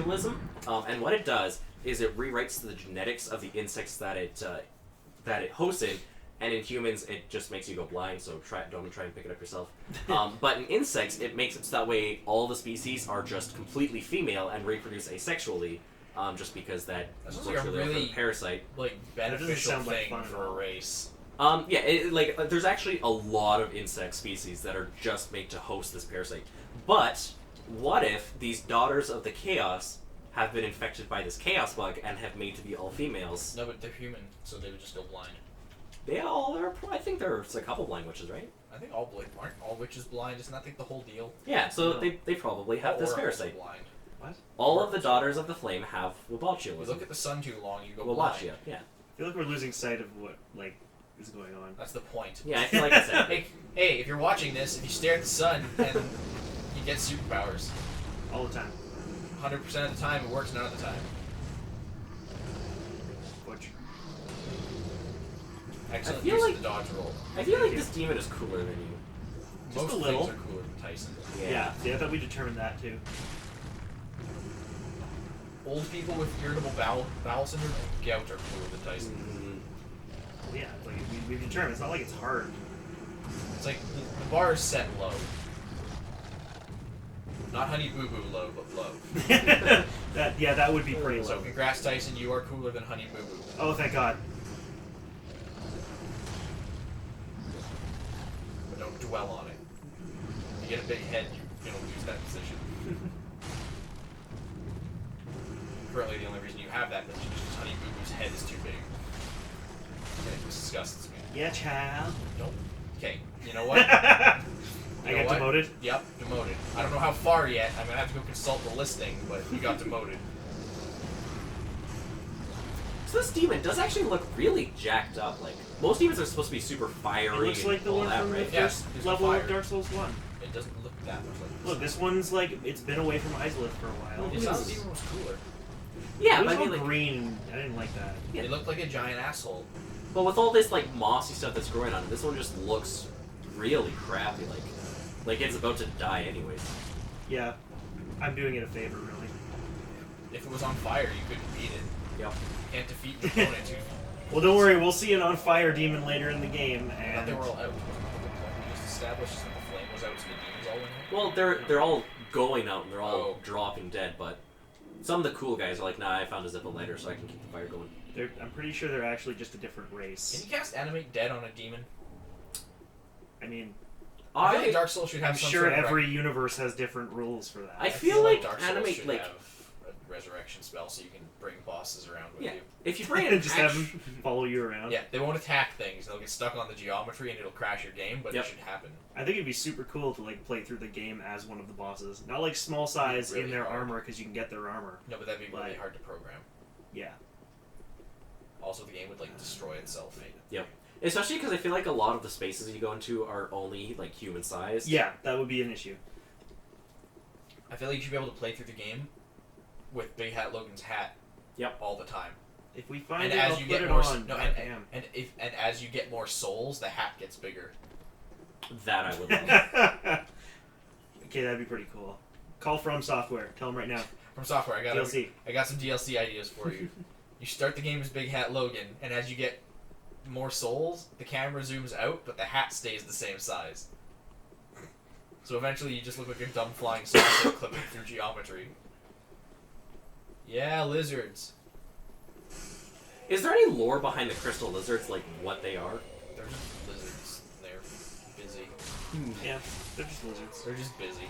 botulism, and what it does is it rewrites the genetics of the insects that it hosts in, and in humans it just makes you go blind. So don't try and pick it up yourself. But in insects, it makes it so that way all the species are just completely female and reproduce asexually, just because that sounds works like a really well for really the parasite. Beneficial thing for a race. There's actually a lot of insect species that are just made to host this parasite. But what if these daughters of the chaos have been infected by this chaos bug and have made to be all females? No, but they're human, so they would just go blind. I think there's a couple blind witches, right? I think aren't all witches blind? Isn't that the whole deal? Yeah, so they probably have this parasite. Blind. What? All of the daughters of the flame have You botulism. look at the sun too long, you go blind. Wallachia, yeah. I feel like we're losing sight of what is going on. That's the point. Yeah, I feel like I said. Hey, if you're watching this, if you stare at the sun and you get superpowers, All the time. 100% of the time it works, none of the time. Butch. Excellent I feel use like- of the dodge roll. I feel like this demon is cooler than you. Just Most a little. things are cooler than Tyson. Yeah. I thought we determined that too. Old people with irritable bowel syndrome and gout are cooler than Tyson. Yeah, it's like we've determined. It's not like it's hard. It's like the bar is set low. Not Honey Boo Boo low, but low. that would be pretty So low. congrats, Tyson, you are cooler than Honey Boo Boo. Oh, thank God. But don't dwell on it. If you get a big head, you're gonna lose that position. Currently, the only reason you have that position is because Honey Boo Boo's head is too big. And it disgusts me. Yeah, child. Don't. Okay, you know what? I You know got what? demoted. Yep, demoted. I don't know how far yet. I'm gonna have to go consult the listing, but you got demoted. So this demon does actually look really jacked up. Like most demons are supposed to be super fiery. It looks like the and all one that, from the right? Yeah, first there's level fire. of Dark Souls 1. It doesn't look that much like this. Look, this one's like, it's been away from Izalith for a while. It sounds even was cooler. Yeah, It but was I mean, all like, green. I didn't like that. Yeah. It looked like a giant asshole. but with all this like mossy stuff that's growing on it, this one just looks really crappy. Like it's about to die anyways. Yeah, I'm doing it a favor, really. If it was on fire, you couldn't beat it. Yep. You can't defeat an opponent who... Well, don't worry, we'll see an on-fire demon later in the game, I thought and... they were all out. We just established that the flame was out, so the demons all went out. Well, they're all going out and they're all Oh. dropping dead, but some of the cool guys are like, nah, I found a Zippo lighter so I can keep the fire going. I'm pretty sure they're actually just a different Can race. you cast Animate Dead on a demon? I mean, I feel like Dark Souls should have I'm some sure sort of every universe has different rules for that. I feel like Dark Souls Animate, should like- have a resurrection spell so you can bring bosses around with Yeah. you. If you bring it just have them follow you around. Yeah, they won't attack things. They'll get stuck on the geometry and it'll crash your game, but Yep. it should happen. I think it'd be super cool to like play through the game as one of the bosses. Not like small size Really in their hard. armor because you can get their armor. No, but that'd be really Like- hard to program. Yeah. Also, the game would like destroy itself. Yep. Especially because I feel like a lot of the spaces you go into are only like human sized. Yeah, that would be an issue. I feel like you should be able to play through the game with Big Hat Logan's hat. Yep. All the time. If we find And it, as I'll you put get it more, on. no, Goddamn. and as you get more souls, the hat gets bigger. That I would love. Okay, that'd be pretty cool. Call From Software. Tell them right now. From software, I DLC. got some DLC ideas for you. You start the game as Big Hat Logan, and as you get more souls, the camera zooms out, but the hat stays the same size. So eventually, you just look like a dumb flying saucer clipping through geometry. Yeah, lizards. Is there any lore behind the crystal lizards, like what they are? They're just lizards. They're busy. Yeah, they're just lizards. They're just busy.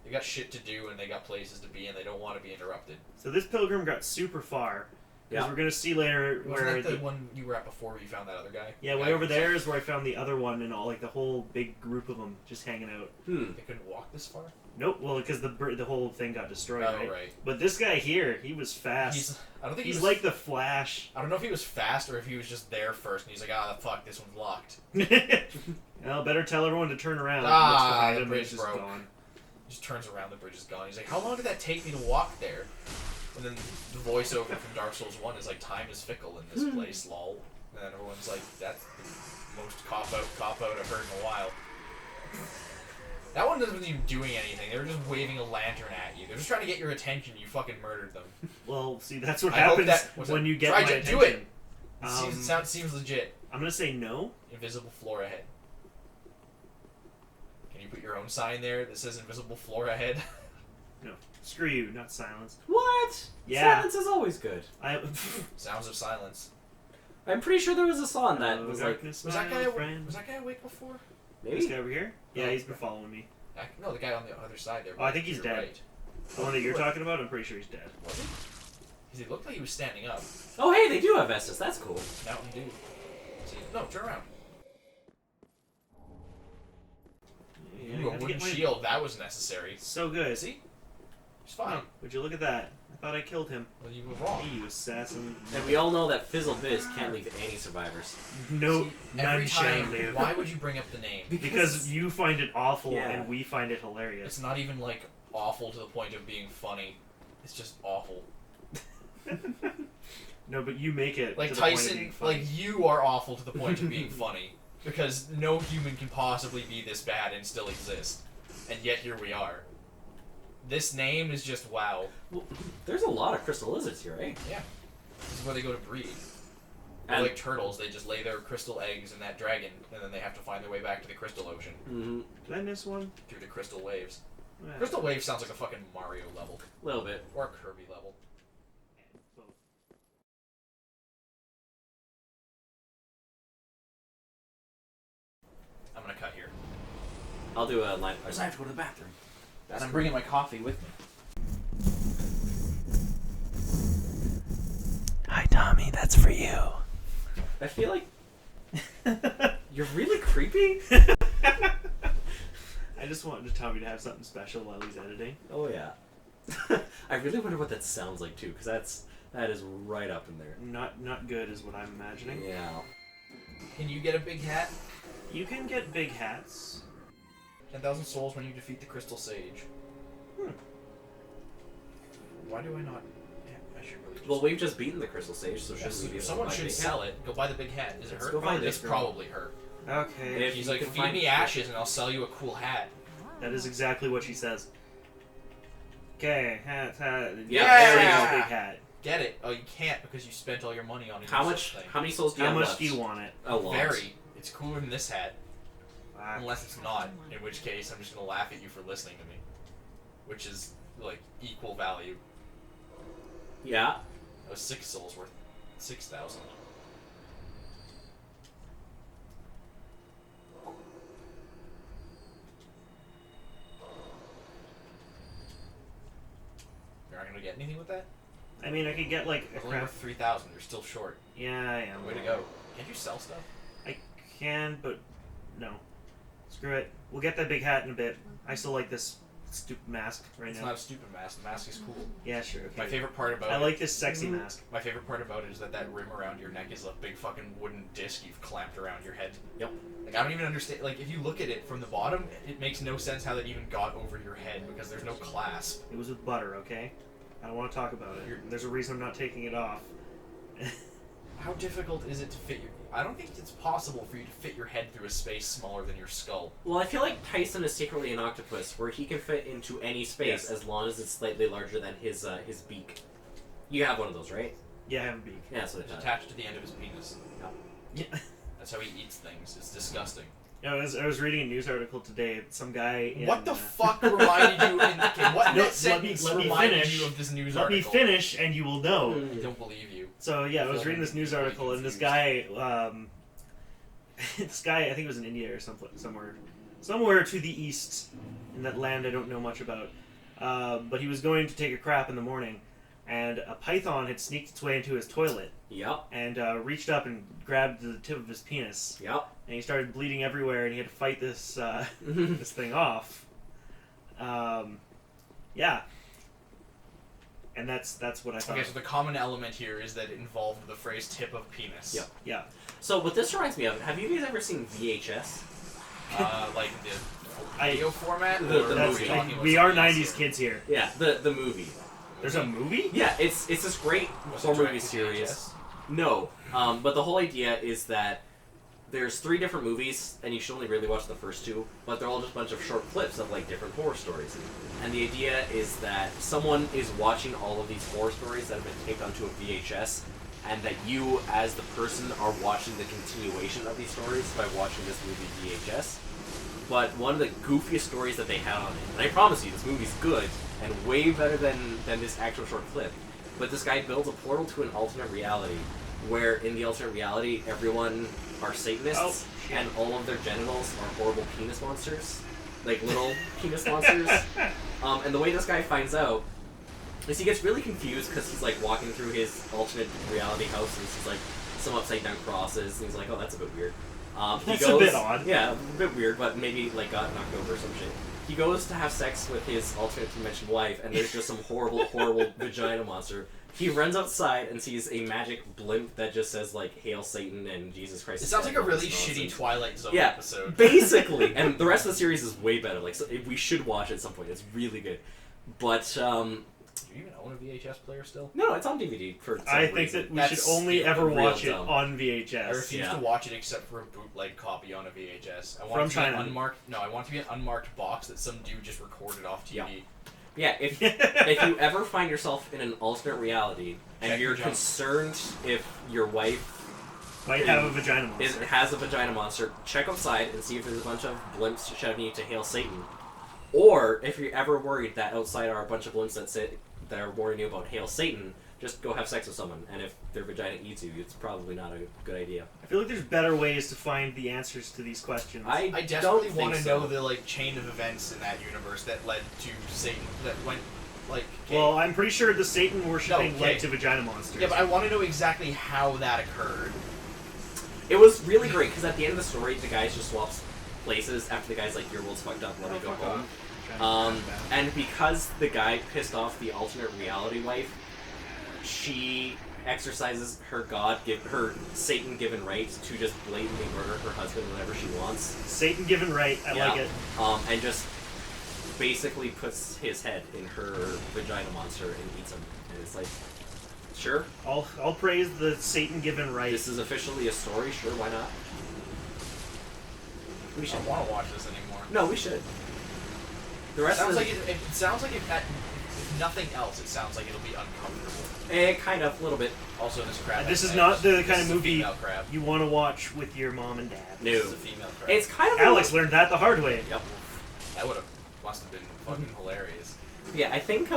They got shit to do, and they got places to be, and they don't want to be interrupted. So this pilgrim got super far. Because Yeah. we're going to see later where... Wasn't that the one you were at before where you found that other guy? Yeah, way over there is where I found the other one and all, like the whole big group of them just hanging out. They couldn't walk this far? Nope, well, because the whole thing got destroyed, Oh, right? right. But this guy here, he was fast. I don't think He's he was, like the Flash. I don't know if he was fast or if he was just there first and he's like, fuck, this one's locked. Well, better tell everyone to turn around. Ah, Looks behind the him, bridge he's just broke. gone. He just turns around, the bridge is gone. He's like, how long did that take me to walk there? And then the voiceover from Dark Souls 1 is like, time is fickle in this place, lol. And then everyone's like, that's the most cop out I've heard in a while. That one wasn't even doing anything. They were just waving a lantern at you. They're just trying to get your attention. You fucking murdered them. Well, see, that's what I hope happens that- when you get Try my to attention. do it. Seems legit. I'm gonna say no. Invisible floor ahead. Can you put your own sign there that says invisible floor ahead? No. Screw you, not silence. What? Yeah. Silence is always good. Sounds of silence. I'm pretty sure there was a song that was like... Was that guy awake before? Maybe? This guy over here? Yeah, Oh, he's been following me. No, the guy on the other side there. Oh, I think he's To dead. your right. The one that you're talking about, I'm pretty sure he's dead. Was he? Because he looked like he was standing up. Oh, hey, they do have Estus. That's cool. Mountain Dew. See, no, turn around. Yeah, Ooh, I a have to wooden get my- shield. That was necessary. So good. See? He's fine. Would you look at that? I thought I killed him. Well, you were wrong. Hey, you assassin. And we all know that Fizzle Biz can't leave any survivors. No, See, none every shall time, live. why would you bring up the name? Because you find it awful Yeah. and we find it hilarious. It's not even, like, awful to the point of being funny. It's just awful. No, but you make it Like, to the point of Tyson, being funny. like, you are awful to the point of being funny. Because no human can possibly be this bad and still exist. And yet here we are. This name is just wow. Well, there's a lot of crystal lizards here, right? Yeah. This is where they go to breed. They're And- like turtles, they just lay their crystal eggs in that dragon, and then they have to find their way back to the crystal ocean Mm-hmm. Did I miss one? through the crystal waves. Ah. Crystal wave sounds like a fucking Mario level. A little bit. Or a Kirby level. I'm gonna cut here. I'll do a line. I have to go to the bathroom. And I'm bringing my coffee with me. Hi, Tommy, that's for you. I feel like you're really creepy. I just wanted Tommy to have something special while he's editing. Oh yeah. I really wonder what that sounds like too, because that is right up in there. Not good is what I'm imagining. Yeah. Can you get a big hat? You can get big hats. 10,000 souls when you defeat the Crystal Sage. Why do I not... Yeah, I should really just... Well, we've just beaten the crystal sage, so shouldn't we be able to someone buy should big sell hat? it. Go buy the big hat. Is it Let's her? go find It's this girl. probably her. Okay. If She's you like, can feed find- me ashes and I'll sell you a cool hat. That is exactly what she says. Okay, hat. Yeah, there you yeah. go, big hat. Get it? Oh, you can't because you spent all your money on a How useless much? thing. How many souls do you How have much left? do you want it? A lot. Very. It's cooler than this hat. Ah, Unless it's not, in which case I'm just gonna laugh at you for listening to me. Which is, like, equal value. Yeah. That was 6 souls worth 6,000. You're not gonna get anything with that? I mean, I could get like a It's only crap. worth 3,000. You're still short. Yeah, I am. Way to go. Can't you sell stuff? I can, but no. Screw it. We'll get that big hat in a bit. I still like this stupid mask right It's now. not a stupid mask. The mask is cool. Yeah, sure. Okay. My favorite part about I it. like this sexy mask. My favorite part about it is that rim around your neck is a big fucking wooden disc you've clamped around your head. Yep. Like, I don't even understand. Like, if you look at it from the bottom, it makes no sense how that even got over your head because there's no clasp. It was with butter, okay? I don't want to talk about it. There's a reason I'm not taking it off. How difficult is it to fit your... I don't think it's possible for you to fit your head through a space smaller than your skull. Well, I feel like Tyson is secretly an octopus, where he can fit into any space Yes. as long as it's slightly larger than his beak. You have one of those, right? Yeah, I have a beak. Yeah, that's what It's it does. attached to the end of his penis. Yeah. That's how he eats things. It's disgusting. I was reading a news article today. Some guy. What the fuck reminded you? Okay, what No, sentence let me reminded finish. you of this news Let me article? finish, and you will know. I don't believe you. So yeah, I I was feel reading like this news I'm article, really and this confused. guy, this guy, I think it was in India or somewhere to the east, in that land I don't know much about. But he was going to take a crap in the morning, and a python had sneaked its way into his toilet Yep. and reached up and grabbed the tip of his penis, Yep. and he started bleeding everywhere, and he had to fight this this thing off. Yeah. And that's what I thought. Okay, so the common element here is that it involved the phrase tip of penis. Yep. Yeah. So what this reminds me of, have you guys ever seen VHS? Like the I- video format? The or That's, movie. are we talking about we are something else 90s here? kids here. Yeah, the movie. There's a movie? Yeah, it's this great Was it horror movie directed to series. VHS? No, but the whole idea is that there's 3 different movies, and you should only really watch the first 2, but they're all just a bunch of short clips of, like, different horror stories. And the idea is that someone is watching all of these horror stories that have been taped onto a VHS, and that you, as the person, are watching the continuation of these stories by watching this movie VHS. But one of the goofiest stories that they had on it, and I promise you, this movie's good, and way better than this actual short clip, but this guy builds a portal to an alternate reality, where in the alternate reality, everyone are Satanists, and all of their genitals are horrible penis monsters. Like, little penis monsters. And the way this guy finds out is he gets really confused because he's, like, walking through his alternate reality house and sees, like, some upside-down crosses, and he's like, oh, that's a bit weird. That's a bit odd. Yeah, a bit weird, but maybe, like, got knocked over or some shit. He goes to have sex with his alternate dimension wife, and there's just some horrible, horrible vagina monster. He runs outside and sees a magic blimp that just says, like, Hail Satan and Jesus Christ. It sounds like a really shitty Twilight Zone episode. Basically. And the rest of the series is way better. Like, so we should watch it at some point. It's really good. But, Do you even own a VHS player still? no, it's on DVD for some I think reason. that we That's should only ever real watch it dumb. on VHS. I refuse Yeah. to watch it except for a bootleg copy on a VHS. I want From it to be an China. unmarked. No, I want it to be an unmarked box that some dude just recorded off TV. Yeah. Yeah, if you ever find yourself in an alternate reality and Check you're your junk. concerned if your wife Might have a vagina monster. has a vagina monster, check outside and see if there's a bunch of blimps shouting you to Hail Satan. Or if you're ever worried that outside are a bunch of blimps that are warning you about Hail Satan, just go have sex with someone. And if their vagina eats you, it's probably not a good idea. I feel like there's better ways to find the answers to these questions. I don't desperately think want to so. know the like chain of events in that universe that led to Satan. That went like. Well, I'm pretty sure the Satan worshipping No, led okay. to vagina monsters. yeah, but I want to know exactly how that occurred. It was really great, because at the end of the story, the guy just swaps places after the guy's like, your world's fucked up, let me go fuck home. off. And because the guy pissed off the alternate reality wife, she exercises her her Satan-given right to just blatantly murder her husband whenever she wants. Satan given right. I like it. And just basically puts his head in her vagina monster and eats him. And it's like, sure, I'll praise the Satan given right. this is officially a story. Sure, why not? We I should. don't want to watch this anymore. No, we should. The rest Sounds of like it sounds like if nothing else, it sounds like it'll be uncomfortable. kind of, a little bit. Also, this crab. This is I- not the this kind is of a movie female crab. you want to watch with your mom and dad. No. This is a female crab. It's kind of Alex learned that the hard way. Yep. That must have been fucking hilarious. Yeah, I think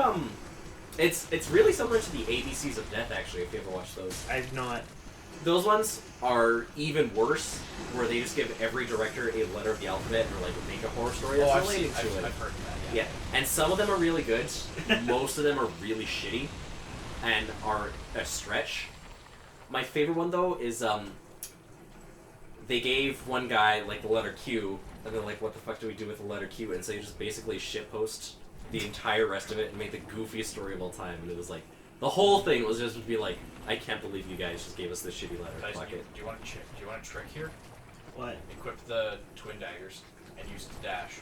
it's really similar to the ABCs of Death, actually. If you ever watched those, I've not. those ones are even worse, where they just give every director a letter of the alphabet or like make a horror story that's I've related seen. to it. I've heard of that. Yeah. Yeah, and some of them are really good. Most of them are really shitty, and are a stretch. My favorite one though is they gave one guy like the letter Q, and they're like, "What the fuck do we do with the letter Q?" And so they just basically shitpost the entire rest of it and made the goofiest story of all time. And it was like the whole thing was just to be like, "I can't believe you guys just gave us this shitty letter." Tyson, Fuck it. do you want a trick here? What? Equip the twin daggers and use the dash.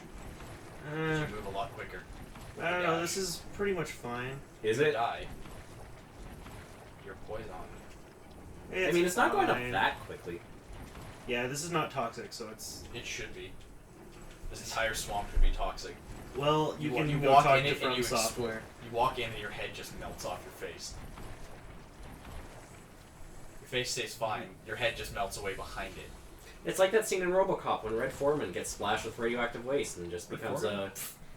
You move a lot quicker. with I the don't know. dash. This is pretty much fine. Is You it? die. You're poison. I mean, it's not going up fine. that quickly. Yeah, this is not toxic, so it's. It should be. This entire swamp should be toxic. Well, you can you go walk talk in to it and From you Software. You walk in and your head just melts off your face. Your face stays fine. Your head just melts away behind it. It's like that scene in RoboCop when Red Foreman gets splashed with radioactive waste and just Red becomes Foreman?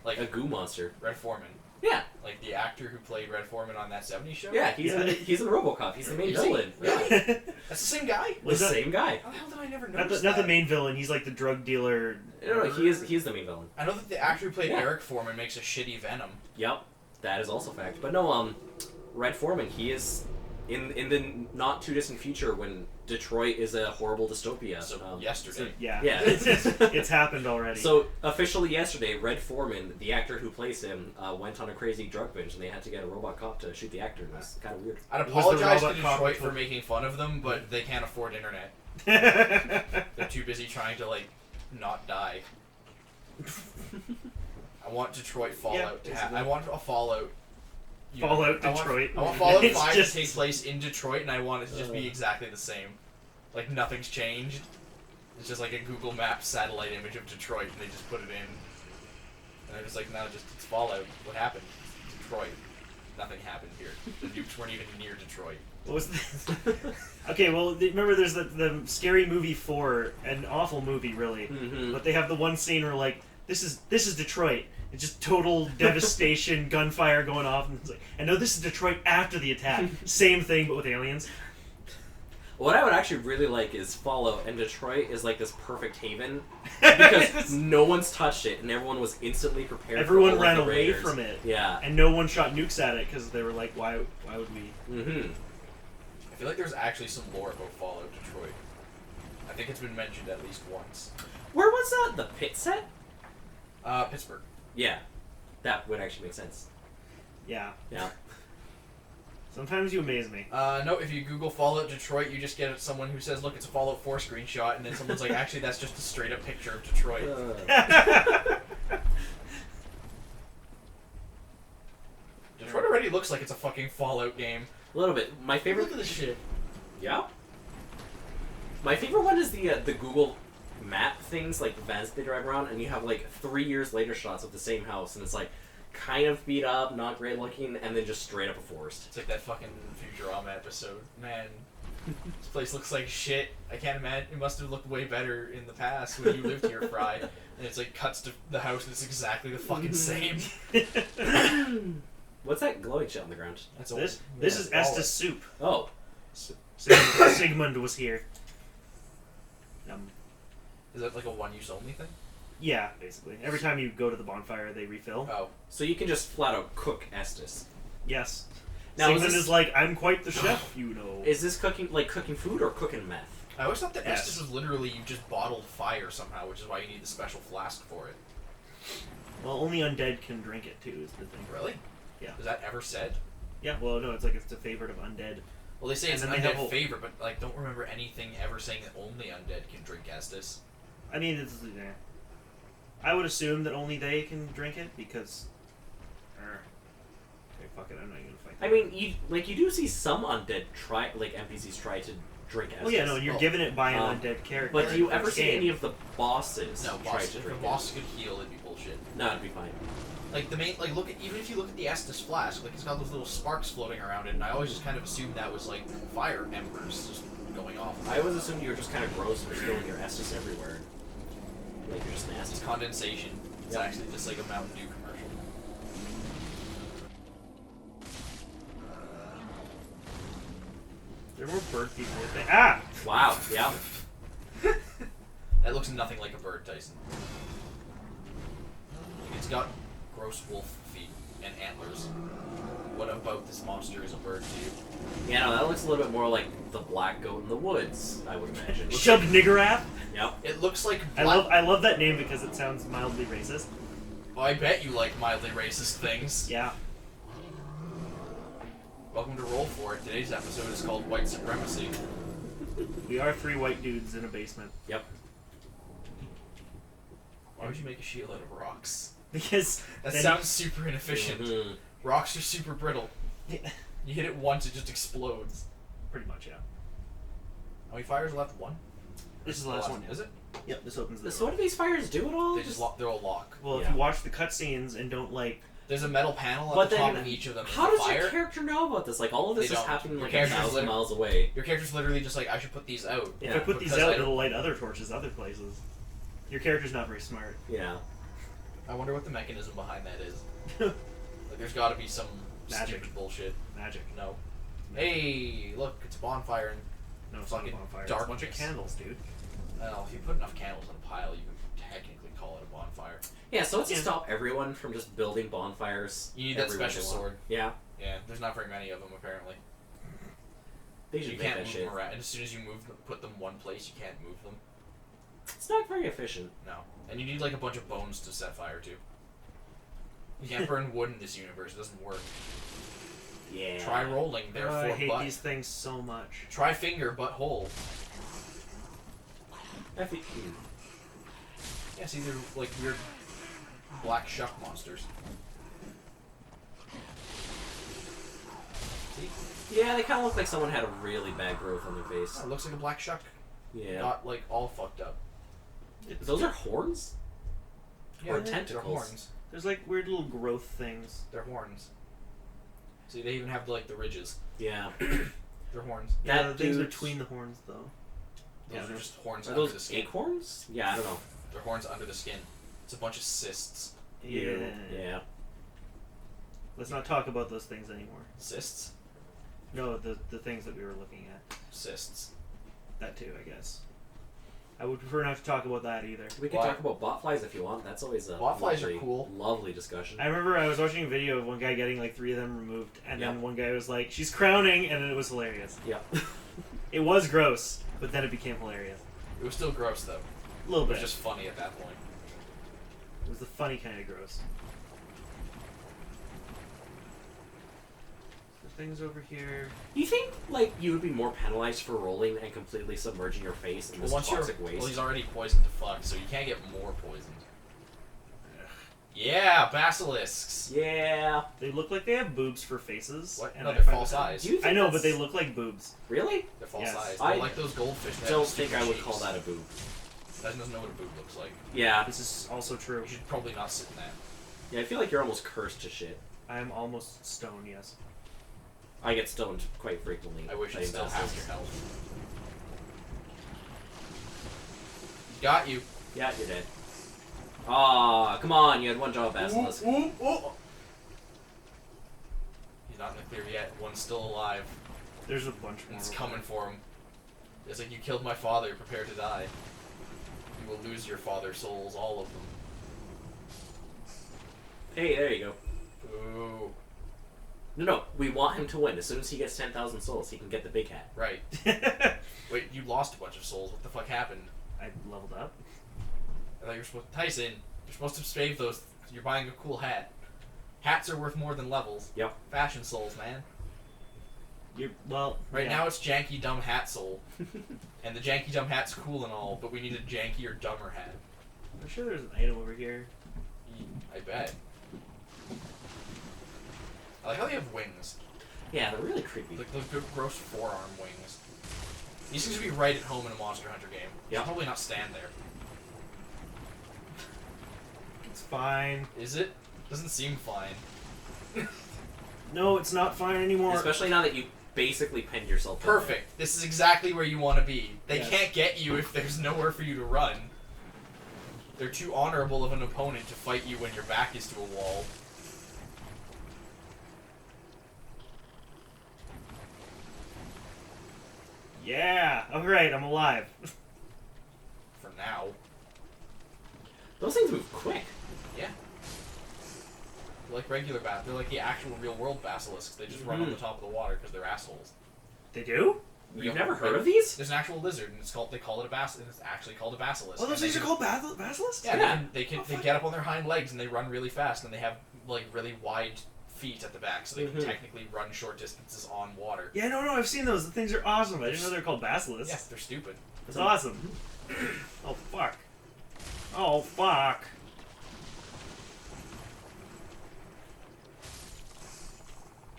like a goo monster. Red Foreman. Yeah, Like the actor who played Red Foreman on that 70s show? yeah, he's Yeah. he's in RoboCop. He's the main Is he? villain. Yeah, That's the same guy? the Was that- same guy. How the hell did I never not notice the that? main villain. He's like the drug dealer. No, he's the main villain. I know that the actor who played Yeah. Eric Foreman makes a shitty Venom. Yep, that is also fact. But no, Red Foreman, he is in the not too distant future when Detroit is a horrible dystopia. So yesterday. Yeah. Yeah. it's happened already. So officially yesterday, Red Foreman, the actor who plays him, went on a crazy drug binge, and they had to get a robot cop to shoot the actor. It was kind of weird. I'd Was the apologize to robot cop Detroit for before- making fun of them, but they can't afford internet. They're too busy trying to, like, not die. I want Detroit Fallout to happen. I want a Fallout. Fallout I want- Detroit. I want Fallout It's 5 just- to take place in Detroit, and I want it to just be exactly the same. Like, nothing's changed. It's just like a Google Maps satellite image of Detroit, and they just put it in. And they're just like, no, just it's Fallout. What happened? Detroit. Nothing happened here. The nukes weren't even near Detroit. What was this? Okay, well, remember there's the Scary Movie 4, an awful movie, really. Mm-hmm. But they have the one scene where, like, this is Detroit. It's just total devastation, gunfire going off, and it's like, and no, this is Detroit after the attack. Same thing, but with aliens. What I would actually really like is Fallout, and Detroit is like this perfect haven because no one's touched it, and everyone was instantly prepared. Everyone for all ran of the away raiders. from it. Yeah. And no one shot nukes at it because they were like, why would we? Mm-hmm. I feel like there's actually some lore about Fallout Detroit. I think it's been mentioned at least once. Where was that? The pit set? Pittsburgh. Yeah. That would actually make sense. Yeah. Yeah. Sometimes you amaze me. No, if you Google Fallout Detroit, you just get someone who says, look, it's a Fallout 4 screenshot, and then someone's like, actually, that's just a straight-up picture of Detroit. Detroit already looks like it's a fucking Fallout game. A little bit. My favorite. Look at this shit. Yeah. My favorite one is the Google map things, like the vans they drive around, and you have like 3 years later shots of the same house, and it's like kind of beat up, not great looking, and then just straight up a forest. It's like that fucking Futurama episode. Man, this place looks like shit. I can't imagine. It must have looked way better in the past when you lived here, Fry. And it's like cuts to the house, and it's exactly the fucking same. What's that glowing shit on the ground? That's a, This yeah, is wallet. Estes soup. Oh. Sigmund was here. Is that like a one-use only thing? Yeah, basically. Every time you go to the bonfire, they refill. Oh. So you can just flat out cook Estes. Yes. Now, is Sigmund this- is like, I'm quite the chef, you know. Is this cooking food or cooking meth? I always thought that Yes. Estes was literally you just bottled fire somehow, which is why you need the special flask for it. Well, only undead can drink it too, is the thing. Really? Yeah. Is that ever said? Yeah, well, no, it's like it's a favorite of undead. Well, they say And it's an then they have undead whole- favorite, but like, don't remember anything ever saying that only undead can drink Estes. I mean, it's, I would assume that only they can drink it because. Okay, fuck it, I'm not even gonna fight. I mean, you do see some undead NPCs try to drink Estes. Well, yeah, no, you're Well, giving it by an undead character. But do you in the ever first see game. any of the bosses No, try boss, to if the drink boss it? could heal, it'd be bullshit. No, it'd be fine. Like the main, like look at even if you look at the Estes flask, like it's got those little sparks floating around it, and I always just kind of assumed that was like fire embers just going off. I always assumed you were just kind of gross and you're spilling your Estes everywhere. Like you're just nasty. It's condensation. It's Yep. actually just like a Mountain Dew commercial. There were bird people with it. Ah! Wow. Yeah. That looks nothing like a bird, Tyson. It's got gross wolf feet and antlers. What about this monster is a bird to you? Yeah, no, that looks a little bit more like the black goat in the woods, I would imagine. Shub Niggurath? Yep. It looks like I black. love that name because it sounds mildly racist. I bet you like mildly racist things. Yeah. Welcome to Roll For It. Today's episode is called White Supremacy. We are 3 white dudes in a basement. Yep. Why would you make a shield out of rocks? Because That then- sounds super inefficient. Mhm. Rocks are super brittle. Yeah, You hit it once, it just explodes. pretty much, yeah. How many fires left? One? This is the last one. Is it? Yep, this opens the So door. what do these fires do at all? They just lock. They're all lock. Well, if Yeah. you watch the cutscenes and don't like, There's a metal panel at But the top then, of each of them. how for does fire. your character know about this? Like, all of this They is don't. happening Your like character's 1,000 literally- miles away. Your character's literally just like, I should put these out. Yeah. if I put these Because out, I don't- it'll light other torches other places. Your character's not very smart. Yeah. I wonder what the mechanism behind that is. Like, there's got to be some Magic. stupid bullshit. Magic. No. Hey, look, it's a bonfire, and No, it's not a Fucking bonfire. It's a bunch of darkness. candles, dude. well, if you put enough candles in a pile, you can technically call it a bonfire. Yeah, so it's to Yeah. stop everyone from just building bonfires. You need that everywhere special they want. sword. Yeah. Yeah, there's not very many of them apparently. They should You make can't that move shit. them around, and as soon as you put them one place, you can't move them. It's not very efficient. No, and you need like a bunch of bones to set fire to. You can't burn wood in this universe; it doesn't work. Yeah. Try rolling, Oh, therefore I hate butt. these things so much. Try finger, butt hole. Yeah, see, they're like weird black shuck monsters. See? Yeah, they kind of look like someone had a really bad growth on their face. Oh, it looks like a black shuck. Yeah. got like all fucked up. Those are horns? Or they're tentacles? horns. There's like weird little growth things. They're horns. See, they even have like the ridges. Yeah. They're horns. Yeah, That the things dude's- between the horns though. Those Yeah, are they're- just horns Are under the those skin. acorns? Yeah, I don't know. They're horns under the skin. It's a bunch of cysts. Yeah. Yeah. Let's not talk about those things anymore. Cysts? No, the things that we were looking at. Cysts. That too, I guess. I would prefer not to talk about that either. We can Why? talk about botflies if you want. That's always a Botflies are lovely, cool. lovely discussion. I remember I was watching a video of one guy getting like 3 of them removed, and Yep. then one guy was like, "She's crowning," and then it was hilarious. Yeah. It was gross, but then it became hilarious. It was still gross though. A little It bit. was just funny at that point. It was the funny kind of gross. The things over here. You think like you would be more penalized for rolling and completely submerging your face in this toxic waste? Well, he's already poisoned to fuck, so you can't get more poisoned. Yeah, basilisks. Yeah. They look like they have boobs for faces. What? and No, I they're find false that- eyes. Do you think I know, but that's- they look like boobs. Really? They're false Yes. eyes. I They're like those goldfish. That Don't have think stupid I would shapes. call that a boob. That doesn't know what a boob looks like. Yeah. This is also true. You should probably not sit in that. Yeah, I feel like you're almost cursed to shit. I am almost stone, yes. I get stoned quite frequently. I wish by it still investors. has your health. Got you. Yeah, you're dead. Aw, come on, you had one job, Basilisk. Ooh, ooh, ooh. He's not in the clear yet. One's still alive. There's a bunch more. It's over coming there. for him. It's like, you killed my father, prepare to die. You will lose your father's souls, all of them. Hey, there you go. Ooh. No, we want him to win. As soon as he gets 10,000 souls, he can get the big hat. Right. Wait, you lost a bunch of souls. What the fuck happened? I leveled up. I thought you were supposed Tyson, you're supposed to save those. You're buying a cool hat. Hats are worth more than levels. Yep. Fashion souls, man. Well, Right yeah. now it's janky dumb hat soul. And the janky dumb hat's cool and all, but we need a janky or dumber hat. I'm sure there's an item over here. I bet. I like how they have wings. Yeah, they're really creepy. Like the good gross forearm wings. These seem to be right at home in a Monster Hunter game. You Yeah. should probably not stand there. It's fine. Is it? Doesn't seem fine. No, it's not fine anymore. Especially now that you basically pinned yourself in Perfect. This is exactly where you want to be. They Yes. can't get you if there's nowhere for you to run. They're too honorable of an opponent to fight you when your back is to a wall. Yeah. All right, I'm alive. For now. Those things move quick. Yeah. They're like regular they're like the actual real world basilisks. They just run on the top of the water because they're assholes. They do? You've Yep. never heard of these? There's an actual lizard, and they call it a basilisk. It's actually called a basilisk. Oh, those And they things are can- called basilisks? Yeah, Yeah. they Oh, fuck. get up on their hind legs and they run really fast, and they have like really wide feet at the back, so they can Mhm. technically run short distances on water. Yeah, no, I've seen those. The things are awesome. I didn't know they're called basilisks. Yeah, they're stupid. It's awesome. Oh, fuck. Oh, fuck.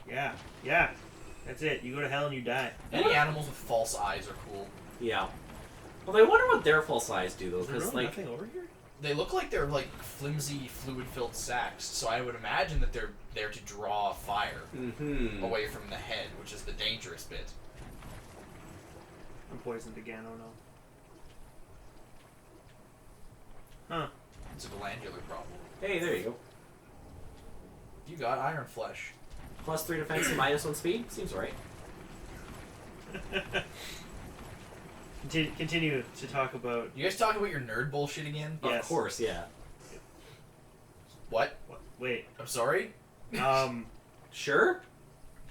Yeah, yeah. That's it. You go to hell and you die. Any animals with false eyes are cool. Yeah. Well, I wonder what their full size do, though, Is there because, really like, nothing over here? They look like they're like flimsy, fluid-filled sacks, so I would imagine that they're there to draw fire away from the head, which is the dangerous bit. I'm poisoned again. Oh, no. Huh. It's a glandular problem. hey, there you go. You got iron flesh. +3 defense and -1 speed? Seems right. Continue to talk about... You guys talking about your nerd bullshit again? Yes. Of course, yeah. What? Wait. I'm sorry? Sure?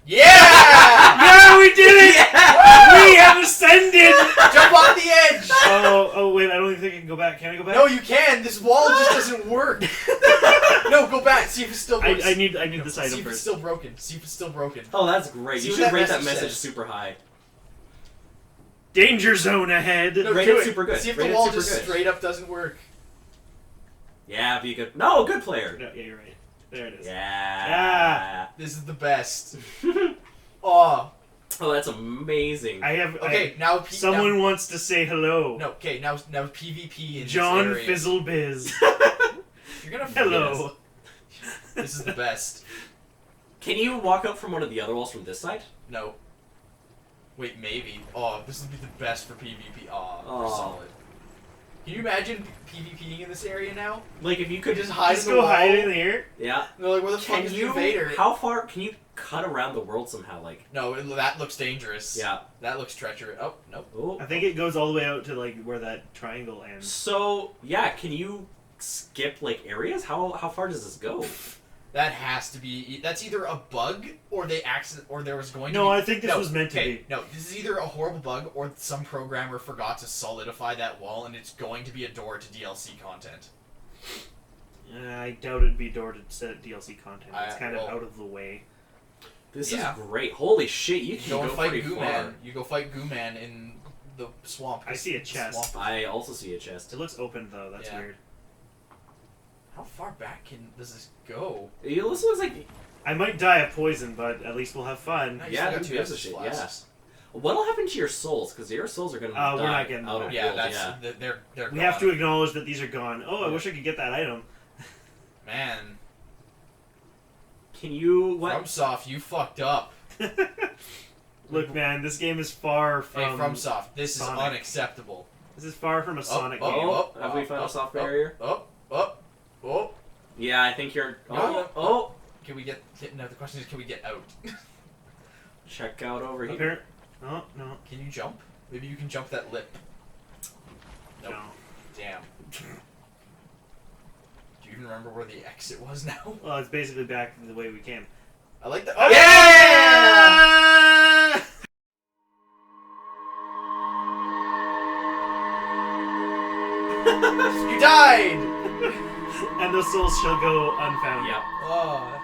Yeah! Yeah, we did it! Yeah! We have ascended! Jump off the edge! Oh, wait, I don't even think I can go back. Can I go back? No, you can. This wall just doesn't work. No, go back. See if it's still broken. I need this See item if it's first. still broken. See if it's still broken. Oh, that's great. See You what should that rate that message message says. super high. Danger zone ahead! No, Rate do it it. super good. See if Rate the it wall super just good. straight up doesn't work. Yeah, be a good... No, good player! No, yeah, you're right. There it is. Yeah. This is the best. Oh, Oh, that's amazing. I have. Okay, now Someone wants to say hello. No, okay, now PvP in John this area. Fizzlebiz. You're gonna Hello. This is the best. Can you walk up from one of the other walls from this side? No. Wait, maybe. Oh, this would be the best for PvP. Oh, Oh. we're solid. Can you imagine PvPing in this area now? Like if you could Just hide Just in the go wall. hide in here. Yeah. They're like, where the fuck Can is the you? invader? How far can you cut around the world somehow? Like. No, that looks dangerous. Yeah. That looks treacherous. Oh, nope. Oh. I think it goes all the way out to like where that triangle ends. So yeah, can you skip like areas? How far does this go? That has to be. That's either a bug or there was going to No, be. I think this was meant to okay, be. No, this is either a horrible bug or some programmer forgot to solidify that wall, and it's going to be a door to DLC content. I doubt it'd be door to set DLC content. It's kind of well- out of the way. This Yeah. is great. Holy shit, you can Go go and fight pretty Goo far. Man. You go fight Goo Man in the swamp. I see a chest. Swamp. I also see a chest. It looks open though. That's Yeah. weird. How far back does this go? It looks like I might die of poison, but at least we'll have fun. Nice. You yeah, still got who two gives a Estus shit? flasks. Yeah. What'll happen to your souls? Because your souls are gonna die We're not getting out them of Yeah, build, that's yeah. they're We gone. have to acknowledge that these are gone. Oh, I Yeah. wish I could get that item. Man, Can you what? FromSoft, you fucked up. Look, man, this game is far Hey, from. FromSoft, this Sonic. is unacceptable. This is far from a Sonic oh, game. Oh, have we found a soft barrier? Oh. Yeah, I think you're. No. Oh. Can we get? No, the question is, can we get out? Check out over here. Appar- Oh no, Can you jump? Maybe you can jump that lip. Nope. no. Damn. Do you even remember where the exit was now? Well, it's basically back the way we came. I like that. Oh, You died! And the souls shall go unfound. Yep. Oh.